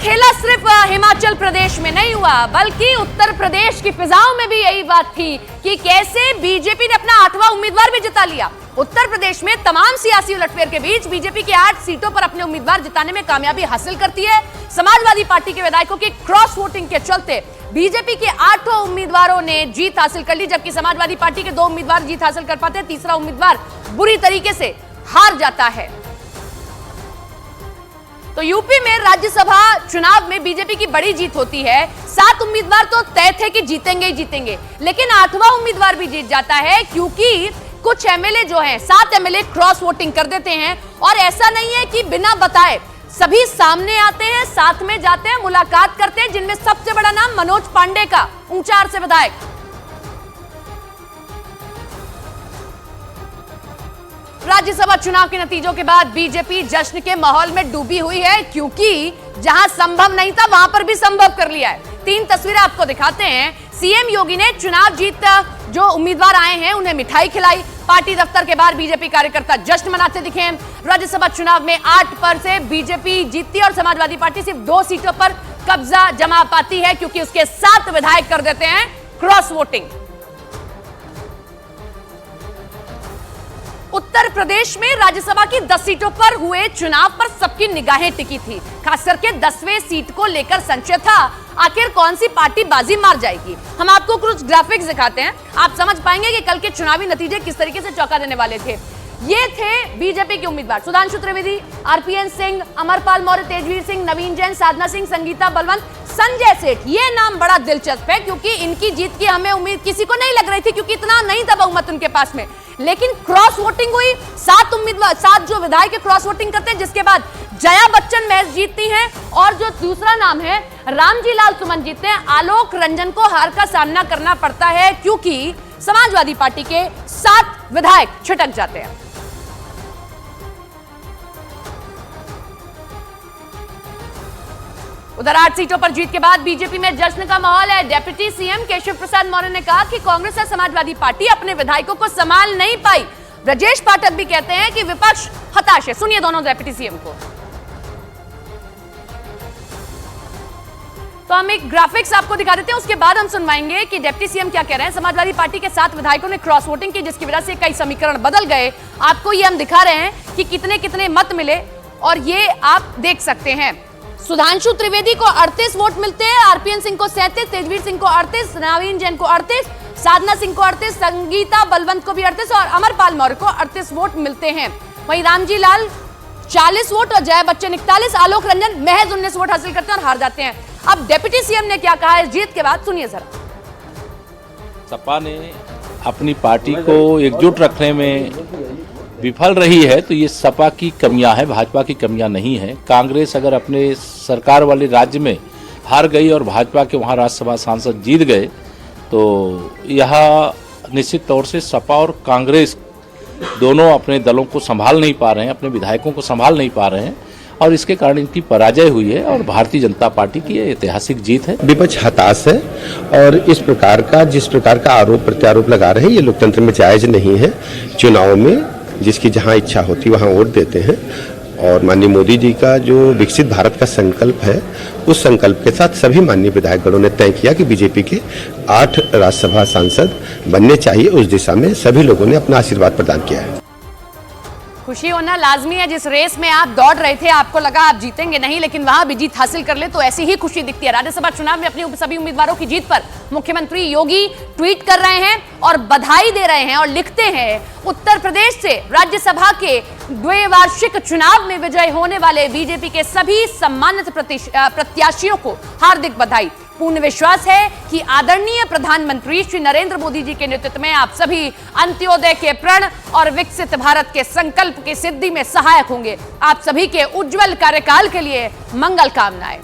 खेला सिर्फ हिमाचल प्रदेश में नहीं हुआ, बल्कि उत्तर प्रदेश की फिजाओं में भी यही बात थी कि कैसे बीजेपी ने अपना 8वां उम्मीदवार भी जिता लिया। उत्तर प्रदेश में तमाम सियासी उलटफेर के बीच बीजेपी की 8 सीटों पर अपने उम्मीदवार जिताने में कामयाबी हासिल करती है। समाजवादी पार्टी के विधायकों की क्रॉस वोटिंग के चलते बीजेपी के 8 उम्मीदवारों ने जीत हासिल कर ली, जबकि समाजवादी पार्टी के 2 उम्मीदवार जीत हासिल कर पाते हैं, तीसरा उम्मीदवार बुरी तरीके से हार जाता है। तो यूपी में राज्यसभा चुनाव में बीजेपी की बड़ी जीत होती है। 7 उम्मीदवार तो तय थे कि जीतेंगे ही जीतेंगे, लेकिन 8वां उम्मीदवार भी जीत जाता है, क्योंकि कुछ एमएलए जो हैं, 7 एमएलए क्रॉस वोटिंग कर देते हैं। और ऐसा नहीं है कि बिना बताए सभी सामने आते हैं, साथ में जाते हैं, मुलाकात करते हैं, जिनमें सबसे बड़ा नाम मनोज पांडे का, ऊंचाहार से विधायक। राज्यसभा चुनाव के नतीजों के बाद बीजेपी जश्न के माहौल में डूबी हुई है, क्योंकि जहां संभव नहीं था वहां पर भी संभव कर लिया है। 3 तस्वीरें आपको दिखाते हैं। सीएम योगी ने चुनाव जीत जो उम्मीदवार आए हैं उन्हें मिठाई खिलाई। पार्टी दफ्तर के बाहर बीजेपी कार्यकर्ता जश्न मनाते दिखे। राज्यसभा चुनाव में 8 पर से बीजेपी जीतती और समाजवादी पार्टी सिर्फ 2 सीटों पर कब्जा जमा पाती है, क्योंकि उसके 7 विधायक कर देते हैं क्रॉस वोटिंग। उत्तर प्रदेश में राज्यसभा की 10 सीटों पर हुए चुनाव पर सबकी निगाहें टिकी थी, खास करके 10वें सीट को लेकर संशय था, आखिर कौन सी पार्टी बाजी मार जाएगी। हम आपको कुछ ग्राफिक्स दिखाते हैं, आप समझ पाएंगे कि कल के चुनावी नतीजे किस तरीके से चौंका देने वाले थे। ये थे बीजेपी के उम्मीदवार सुधांशु त्रिवेदी, आरपीएन सिंह, अमरपाल मौर्य, तेजवीर सिंह, नवीन जैन, साधना सिंह, संगीता बलवंत, संजय सेठ। ये नाम बड़ा दिलचस्प है, क्योंकि इनकी जीत की हमें उम्मीद किसी को नहीं लग रही थी, क्योंकि इतना नहीं था बहुमत उनके पास में। लेकिन क्रॉस वोटिंग हुई, 7 उम्मीदवार, 7 जो विधायक क्रॉस वोटिंग करते हैं, जिसके बाद जया बच्चन महज जीतती हैं, और जो दूसरा नाम है रामजी लाल सुमन जीतते हैं। आलोक रंजन को हार का सामना करना पड़ता है, क्योंकि समाजवादी पार्टी के 7 विधायक छिटक जाते हैं। उधर 8 सीटों पर जीत के बाद बीजेपी में जश्न का माहौल है। डिप्टी सीएम केशव प्रसाद मौर्य ने कहा कि कांग्रेस और समाजवादी पार्टी अपने विधायकों को संभाल नहीं पाई। ब्रजेश पाठक भी कहते हैं कि विपक्ष हताश है। सुनिए दोनों डिप्टी सीएम को। तो हम एक ग्राफिक्स आपको दिखा देते हैं, उसके बाद हम सुनवाएंगे कि डिप्टी सीएम क्या कह रहे हैं। समाजवादी पार्टी के 7 विधायकों ने क्रॉस वोटिंग की, जिसकी वजह से कई समीकरण बदल गए। आपको ये हम दिखा रहे हैं कि कितने कितने मत मिले, और ये आप देख सकते हैं। सुधांशु त्रिवेदी को 38 वोट मिलते हैं, आरपीएन सिंह को 37, तेजवीर सिंह को 38, नवीन जैन को 38, साधना सिंह को 38, संगीता बलवंत को भी 38 और अमरपाल मौर्य को 38 वोट मिलते हैं। वहीं रामजी लाल 40 वोट और जया बच्चन 41, आलोक रंजन महज 19 वोट हासिल करते हैं और हार जाते हैं। अब डिप्टी सीएम ने क्या कहा इस जीत के बाद, सुनिए जरा। सपा ने अपनी पार्टी को एकजुट रखने में विफल रही है, तो ये सपा की कमियां है, भाजपा की कमियां नहीं है। कांग्रेस अगर अपने सरकार वाले राज्य में हार गई और भाजपा के वहां राज्यसभा सांसद जीत गए, तो यह निश्चित तौर से सपा और कांग्रेस दोनों अपने दलों को संभाल नहीं पा रहे हैं, अपने विधायकों को संभाल नहीं पा रहे हैं, और इसके कारण इनकी पराजय हुई है। और भारतीय जनता पार्टी की ये ऐतिहासिक जीत है। विपक्ष हताश है, और इस प्रकार का जिस प्रकार का आरोप प्रत्यारोप लगा रहे हैं, ये लोकतंत्र में जायज नहीं है। चुनाव में जिसकी जहां इच्छा होती वहां वोट देते हैं, और माननीय मोदी जी का जो विकसित भारत का संकल्प है, उस संकल्प के साथ सभी माननीय विधायकगणों ने तय किया कि बीजेपी के 8 राज्यसभा सांसद बनने चाहिए। उस दिशा में सभी लोगों ने अपना आशीर्वाद प्रदान किया है। खुशी होना लाजमी है। जिस रेस में आप दौड़ रहे थे, आपको लगा आप जीतेंगे नहीं, लेकिन वहां भी जीत हासिल कर ले तो ऐसी ही खुशी दिखती है। राज्यसभा चुनाव में अपनी सभी उम्मीदवारों की जीत पर मुख्यमंत्री योगी ट्वीट कर रहे हैं और बधाई दे रहे हैं, और लिखते हैं, उत्तर प्रदेश से राज्यसभा के द्विवार्षिक चुनाव में विजय होने वाले बीजेपी के सभी सम्मानित प्रत्याशियों को हार्दिक बधाई। पूर्ण विश्वास है कि आदरणीय प्रधानमंत्री श्री नरेंद्र मोदी जी के नेतृत्व में आप सभी अंत्योदय के प्रण और विकसित भारत के संकल्प की सिद्धि में सहायक होंगे। आप सभी के उज्जवल कार्यकाल के लिए मंगल कामनाएं।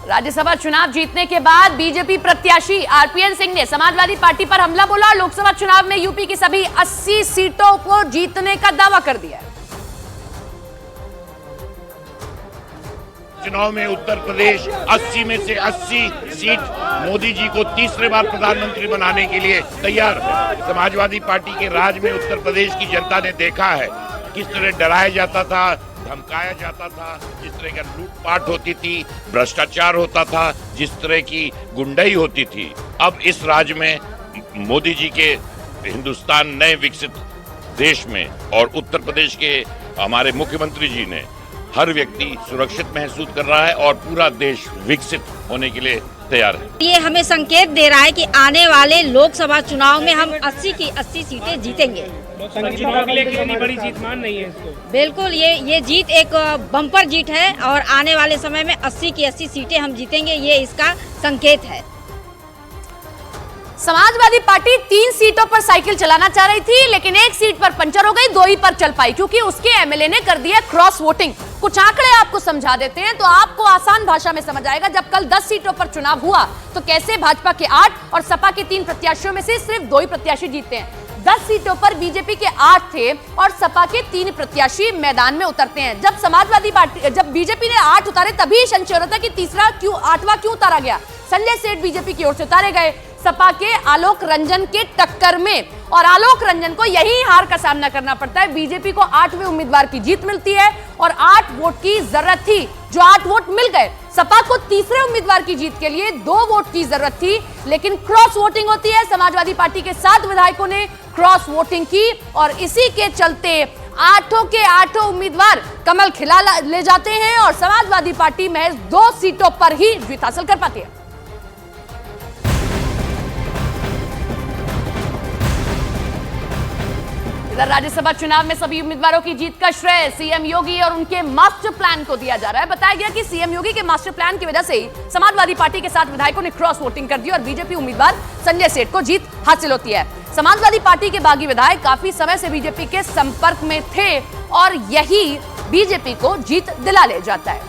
राज्यसभा चुनाव जीतने के बाद बीजेपी प्रत्याशी आरपीएन सिंह ने समाजवादी पार्टी पर हमला बोला और लोकसभा चुनाव में यूपी की सभी 80 सीटों को जीतने का दावा कर दिया। चुनाव में उत्तर प्रदेश 80 में से 80 सीट मोदी जी को तीसरे बार प्रधानमंत्री बनाने के लिए तैयार है। समाजवादी पार्टी के राज में उत्तर प्रदेश की जनता ने देखा है किस तरह डराया जाता था, धमकाया जाता था, जिस तरह का लूटपाट होती थी, भ्रष्टाचार होता था, जिस तरह की गुंडाई होती थी, अब इस राज्य में मोदी जी के हिंदुस्तान नए विकसित देश में और उत्तर प्रदेश के हमारे मुख्यमंत्री जी ने हर व्यक्ति सुरक्षित महसूस कर रहा है और पूरा देश विकसित होने के लिए तैयार है। ये हमें संकेत दे रहा है कि आने वाले लोकसभा चुनाव में हम 80 की 80 सीटें जीतेंगे। चुनाव के लिए कितनी बड़ी जीत मान रही है इसको? बिल्कुल, ये जीत एक बम्पर जीत है और आने वाले समय में 80 की 80 सीटें हम जीतेंगे, ये इसका संकेत है। समाजवादी पार्टी 3 सीटों पर साइकिल चलाना चाह रही थी, लेकिन एक सीट पर पंचर हो गई, 2 ही पर चल पाई क्योंकि उसके एमएलए ने कर दिया क्रॉस वोटिंग। कुछ आंकड़े आपको समझा देते हैं तो आपको आसान भाषा में समझ आएगा। जब कल 10 सीटों पर चुनाव हुआ तो कैसे भाजपा के 8 और सपा के 3 प्रत्याशियों में से सिर्फ 2 ही प्रत्याशी जीतते हैं। 10 सीटों पर बीजेपी के 8 थे और सपा के 3 प्रत्याशी मैदान में उतरते हैं। जब बीजेपी ने 8 उतारे तभी संशय हो रहा था कि 8वां क्यों उतारा गया। संजय सेठ बीजेपी की ओर से उतारे गए सपा के आलोक रंजन के टक्कर में, और आलोक रंजन को यही हार का सामना करना पड़ता है। बीजेपी को 8वें उम्मीदवार की जीत मिलती है और 8 वोट की जरूरत थी, जो 8 वोट मिल गए। सपा को तीसरे उम्मीदवार की जीत के लिए 2 वोट की जरूरत थी, लेकिन क्रॉस वोटिंग होती है। समाजवादी पार्टी के 7 विधायकों ने क्रॉस वोटिंग की और इसी के चलते 8 के 8 उम्मीदवार कमल खिला ले जाते हैं और समाजवादी पार्टी महज 2 सीटों पर ही जीत हासिल कर पाती है। राज्यसभा चुनाव में सभी उम्मीदवारों की जीत का श्रेय सीएम योगी और उनके मास्टर प्लान को दिया जा रहा है। बताया गया कि सीएम योगी के मास्टर प्लान की वजह से ही समाजवादी पार्टी के 7 विधायकों ने क्रॉस वोटिंग कर दी और बीजेपी उम्मीदवार संजय सेठ को जीत हासिल होती है। समाजवादी पार्टी के बागी विधायक काफी समय से बीजेपी के संपर्क में थे और यही बीजेपी को जीत दिला ले जाता है।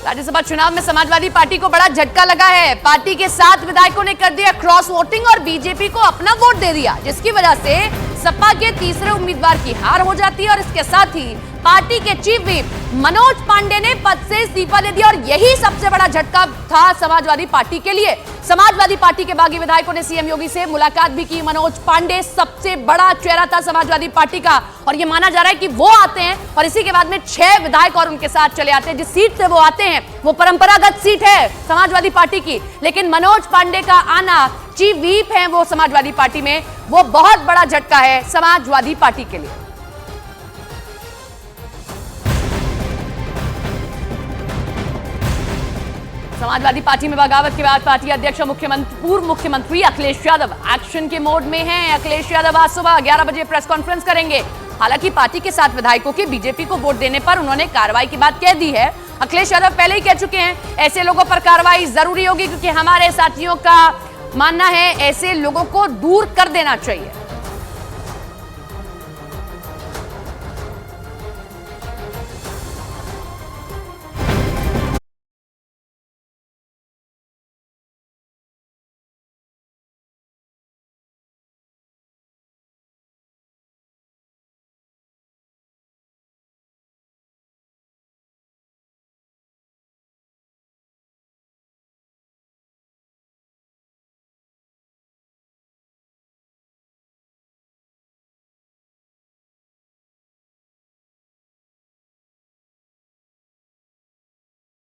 राज्यसभा चुनाव में समाजवादी पार्टी को बड़ा झटका लगा है। पार्टी के 7 विधायकों ने कर दिया क्रॉस वोटिंग और बीजेपी को अपना वोट दे दिया, जिसकी वजह से सपा के तीसरे उम्मीदवार की हार हो जाती है और इसके साथ ही पार्टी के चीफ व्हिप मनोज पांडे ने पद से इस्तीफा दे दिया और यही सबसे बड़ा झटका था समाजवादी पार्टी के लिए। समाजवादी पार्टी के बागी विधायकों ने सीएम योगी से मुलाकात भी की। मनोज पांडे सबसे बड़ा चेहरा था समाजवादी पार्टी का और यह माना जा रहा है कि वो आते हैं और इसी के बाद में 6 विधायक और उनके साथ चले आते हैं। जिस सीट से वो आते हैं वो परंपरागत सीट है समाजवादी पार्टी की, लेकिन मनोज पांडे का आना, चीफ व्हिप है वो समाजवादी पार्टी में, वो बहुत बड़ा झटका है समाजवादी पार्टी के लिए। समाजवादी पार्टी में बगावत के बाद पार्टी अध्यक्ष और पूर्व मुख्यमंत्री अखिलेश यादव एक्शन के मोड में हैं। अखिलेश यादव आज सुबह 11 बजे प्रेस कॉन्फ्रेंस करेंगे। हालांकि पार्टी के 7 विधायकों के बीजेपी को वोट देने पर उन्होंने कार्रवाई की बात कह दी है। अखिलेश यादव पहले ही कह चुके हैं ऐसे लोगों पर कार्रवाई जरूरी होगी क्योंकि हमारे साथियों का मानना है ऐसे लोगों को दूर कर देना चाहिए।